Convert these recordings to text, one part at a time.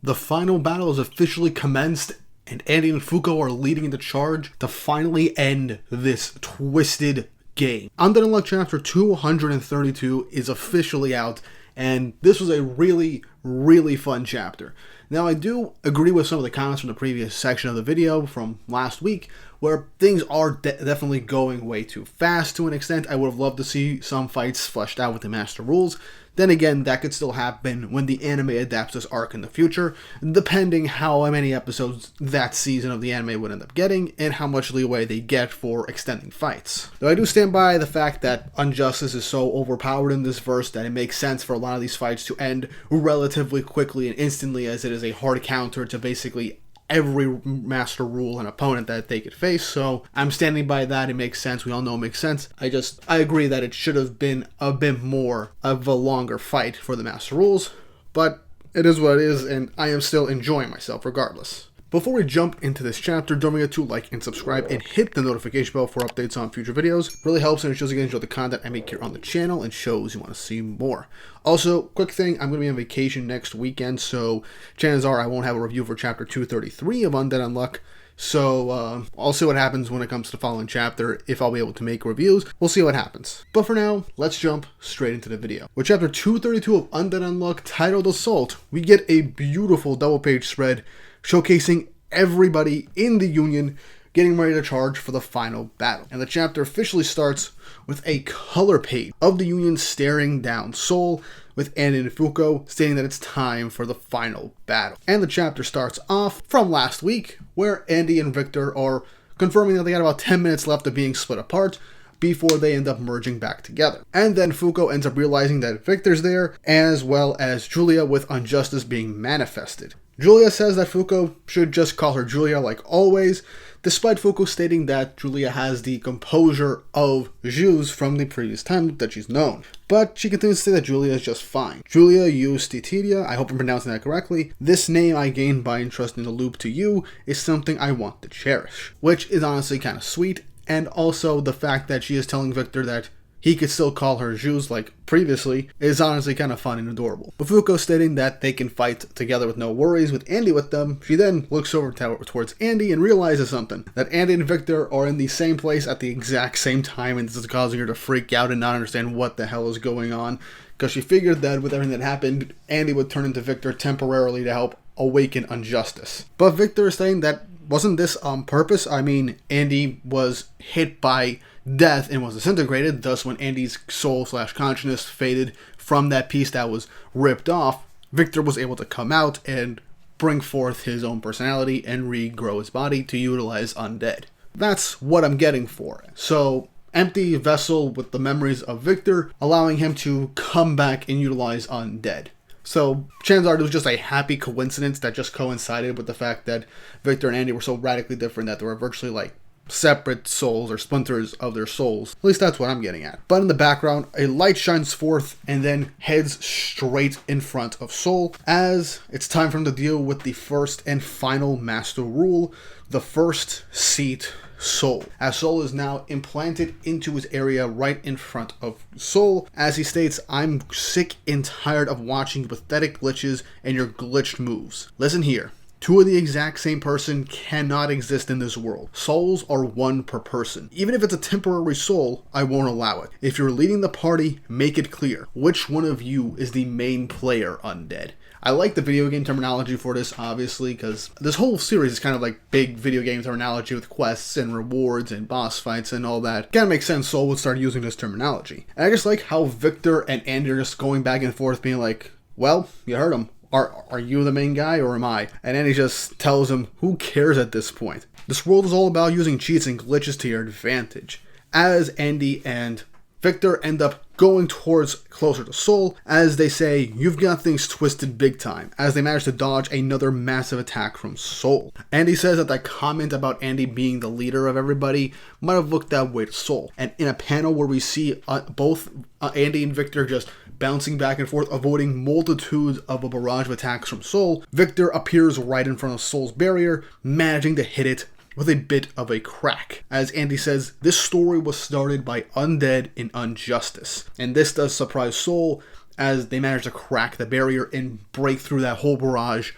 The final battle is officially commenced, and Andy and FUUKO are leading the charge to finally end this twisted game. Undead Unluck Chapter 232 is officially out, and this was a really, really fun chapter. Now, I do agree with some of the comments from the previous section of the video from last week, where things are definitely going way too fast to an extent. I would have loved to see some fights fleshed out with the Master Rules. Then again, that could still happen when the anime adapts this arc in the future, depending how many episodes that season of the anime would end up getting, and how much leeway they get for extending fights. Though I do stand by the fact that Unjustice is so overpowered in this verse that it makes sense for a lot of these fights to end relatively quickly and instantly, as it is a hard counter to basically every Master Rule and opponent that they could face. So I'm standing by that. It makes sense. We all know it makes sense. I agree that it should have been a bit more of a longer fight for the Master Rules, but it is what it is, and I am still enjoying myself regardless. Before we jump into this chapter, don't forget to like and subscribe and hit the notification bell for updates on future videos. It really helps, and it shows you guys enjoy the content I make here on the channel and shows you want to see more. Also, quick thing, I'm going to be on vacation next weekend, so chances are I won't have a review for chapter 233 of Undead Unluck. So, I'll see what happens when it comes to the following chapter, if I'll be able to make reviews. We'll see what happens. But for now, let's jump straight into the video. With chapter 232 of Undead Unluck, titled Assault, we get a beautiful double-page spread showcasing everybody in the Union getting ready to charge for the final battle. And the chapter officially starts with a color page of the Union staring down Seoul, with Andy and FUUKO stating that it's time for the final battle. And the chapter starts off from last week, where Andy and Victor are confirming that they got about 10 minutes left of being split apart before they end up merging back together. And then FUUKO ends up realizing that Victor's there, as well as Julia, with Unjustice being manifested. Julia says that FUUKO should just call her Julia like always, despite FUUKO stating that Julia has the composure of Jules from the previous time that she's known. But she continues to say that Julia is just fine. Julia Justitidia, I hope I'm pronouncing that correctly, this name I gained by entrusting the loop to you is something I want to cherish. Which is honestly kind of sweet, and also the fact that she is telling Victor that he could still call her Jules like previously is honestly kind of fun and adorable. With FUUKO stating that they can fight together with no worries with Andy with them, she then looks over towards Andy and realizes something. That Andy and Victor are in the same place at the exact same time, and this is causing her to freak out and not understand what the hell is going on. Because she figured that with everything that happened, Andy would turn into Victor temporarily to help awaken Unjustice. But Victor is saying that wasn't this on purpose? I mean, Andy was hit by death and was disintegrated, thus when Andy's soul/consciousness faded from that piece that was ripped off, Victor was able to come out and bring forth his own personality and regrow his body to utilize undead. That's what I'm getting for it. So, empty vessel with the memories of Victor, allowing him to come back and utilize undead. So, chances are it was just a happy coincidence that just coincided with the fact that Victor and Andy were so radically different that they were virtually like separate souls or splinters of their souls. At least that's what I'm getting at. But in the background, a light shines forth and then heads straight in front of Seoul, as it's time for him to deal with the first and final Master Rule, the first seat, Seoul. As Seoul is now implanted into his area right in front of Seoul, as he states, I'm sick and tired of watching pathetic glitches and your glitched moves. Listen here. Two of the exact same person cannot exist in this world. Souls are one per person. Even if it's a temporary soul, I won't allow it. If you're leading the party, make it clear. Which one of you is the main player, Undead? I like the video game terminology for this, obviously, because this whole series is kind of like big video game terminology with quests and rewards and boss fights and all that. Kinda makes sense Soul would start using this terminology. And I just like how Victor and Andy are just going back and forth being like, well, you heard him. Are you the main guy or am I? And Andy just tells him, who cares at this point? This world is all about using cheats and glitches to your advantage. As Andy and Victor end up going towards closer to Seoul, as they say, you've got things twisted big time, as they manage to dodge another massive attack from Seoul. Andy says that that comment about Andy being the leader of everybody might have looked that way to Seoul. And in a panel where we see both Andy and Victor just bouncing back and forth, avoiding multitudes of a barrage of attacks from Seoul, Victor appears right in front of Seoul's barrier, managing to hit it with a bit of a crack. As Andy says, this story was started by Undead and Unjustice. And this does surprise Seoul, as they manage to crack the barrier and break through that whole barrage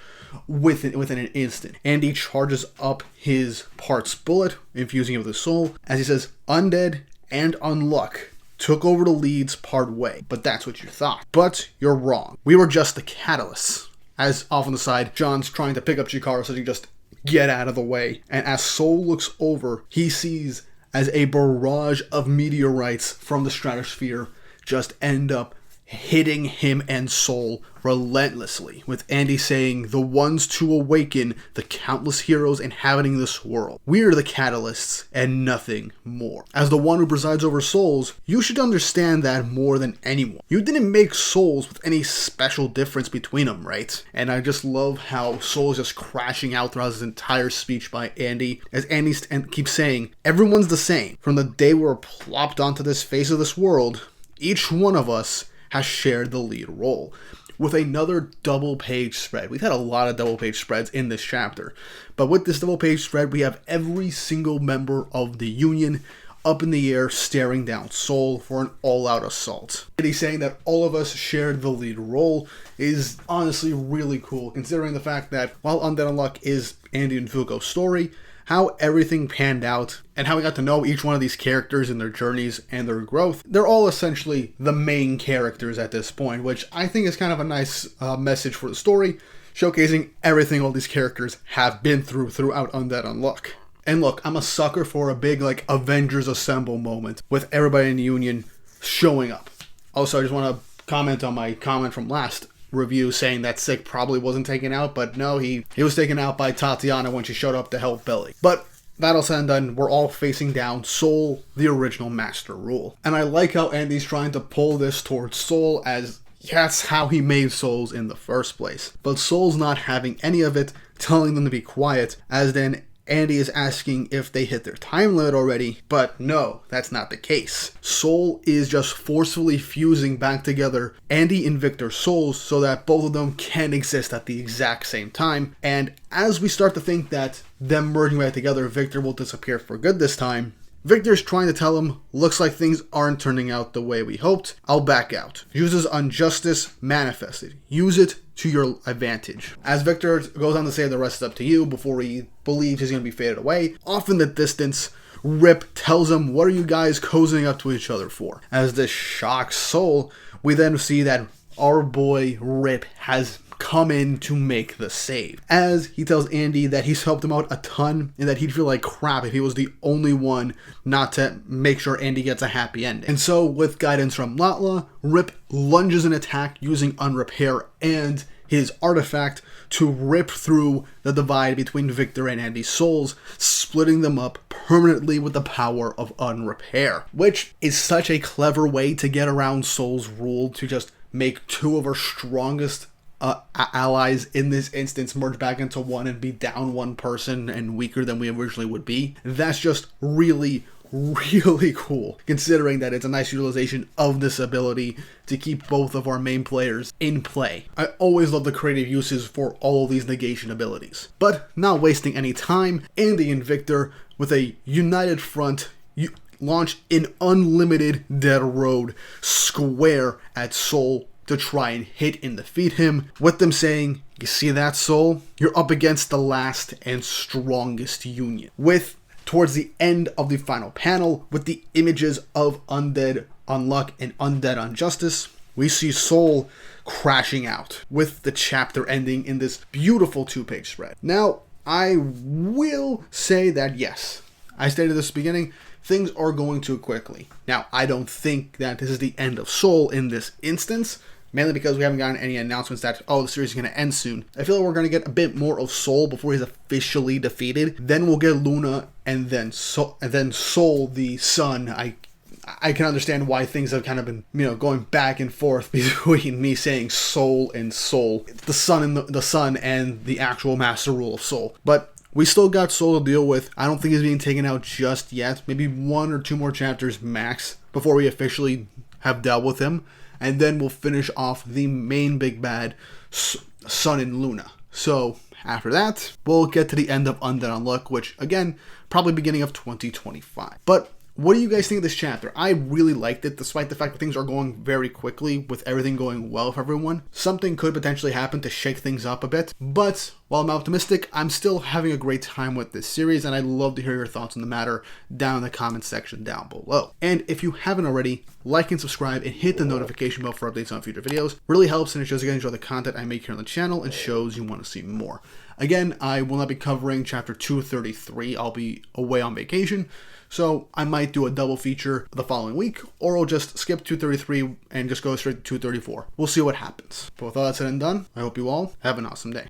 within an instant. Andy charges up his parts bullet, infusing it with his soul, as he says, Undead and Unluck took over the leads part way, but that's what you thought. But you're wrong. We were just the catalysts. As off on the side, John's trying to pick up Chikara so he can just get out of the way. And as Soul looks over, he sees as a barrage of meteorites from the stratosphere just end up hitting him and Soul relentlessly, with Andy saying, the ones to awaken the countless heroes inhabiting this world. We're the catalysts and nothing more. As the one who presides over souls, you should understand that more than anyone. You didn't make souls with any special difference between them, right? And I just love how Soul is just crashing out throughout his entire speech by Andy, as Andy keeps saying, everyone's the same. From the day we were plopped onto this face of this world, each one of us has shared the lead role. With another double page spread. We've had a lot of double page spreads in this chapter, but with this double page spread, we have every single member of the Union up in the air staring down Soul for an all-out assault. And he's saying that all of us shared the lead role is honestly really cool, considering the fact that while Undead Unluck is Andy and FUUKO's story, how everything panned out, and how we got to know each one of these characters and their journeys and their growth. They're all essentially the main characters at this point, which I think is kind of a nice message for the story, showcasing everything all these characters have been through throughout Undead Unluck. And look, I'm a sucker for a big, like, Avengers Assemble moment with everybody in the Union showing up. Also, I just want to comment on my comment from last review saying that Sick probably wasn't taken out, but no, he was taken out by Tatiana when she showed up to help Billy. But that all said and done, we're all facing down Soul, the original Master Rule. And I like how Andy's trying to pull this towards Soul, as that's how he made souls in the first place. But Soul's not having any of it, telling them to be quiet, as then Andy is asking if they hit their time limit already, but no, that's not the case. Soul is just forcefully fusing back together Andy and Victor's souls so that both of them can exist at the exact same time, and as we start to think that them merging back together, Victor will disappear for good this time, Victor's trying to tell him, looks like things aren't turning out the way we hoped. I'll back out. Uses Unjustice manifested. Use it to your advantage. As Victor goes on to say the rest is up to you before he believes he's going to be faded away, off in the distance, Rip tells him, what are you guys cozying up to each other for? As this shocks Soul, we then see that our boy Rip has come in to make the save, as he tells Andy that he's helped him out a ton and that he'd feel like crap if he was the only one not to make sure Andy gets a happy ending. And so, with guidance from Latla, Rip lunges an attack using Unrepair and his artifact to rip through the divide between Victor and Andy's souls, splitting them up permanently with the power of Unrepair, which is such a clever way to get around Soul's rule to just make two of our strongest allies in this instance merge back into one and be down one person and weaker than we originally would be. That's just really, really cool, considering that it's a nice utilization of this ability to keep both of our main players in play. I always love the creative uses for all of these negation abilities. But not wasting any time, Andy and Victor, with a united front, launch an unlimited Dead Road square at Soul to try and hit and defeat him, with them saying, you see that, Soul? You're up against the last and strongest Union. With, towards the end of the final panel, with the images of Undead Unluck and Undead Unjustice, we see Soul crashing out, with the chapter ending in this beautiful 2-page spread. Now, I will say that yes, I stated this at the beginning, things are going too quickly. Now, I don't think that this is the end of Soul in this instance, mainly because we haven't gotten any announcements that, oh, the series is going to end soon. I feel like we're going to get a bit more of Soul before he's officially defeated. Then we'll get Luna, and then Soul the Sun. I can understand why things have kind of been, going back and forth between me saying Soul and Soul. The Sun and the actual Master Rule of Soul. But we still got Soul to deal with. I don't think he's being taken out just yet. Maybe 1 or 2 more chapters max before we officially have dealt with him. And then we'll finish off the main big bad, Sun and Luna. So, after that, we'll get to the end of Undead Unluck, which, again, probably beginning of 2025. But what do you guys think of this chapter? I really liked it, despite the fact that things are going very quickly, with everything going well for everyone. Something could potentially happen to shake things up a bit, but While I'm optimistic, I'm still having a great time with this series, and I'd love to hear your thoughts on the matter down in the comments section down below. And if you haven't already, like and subscribe and hit the notification bell for updates on future videos. Really helps, and it shows you guys enjoy the content I make here on the channel and shows you want to see more. Again, I will not be covering chapter 233. I'll be away on vacation, so I might do a double feature the following week, or I'll just skip 233 and just go straight to 234. We'll see what happens. But with all that said and done, I hope you all have an awesome day.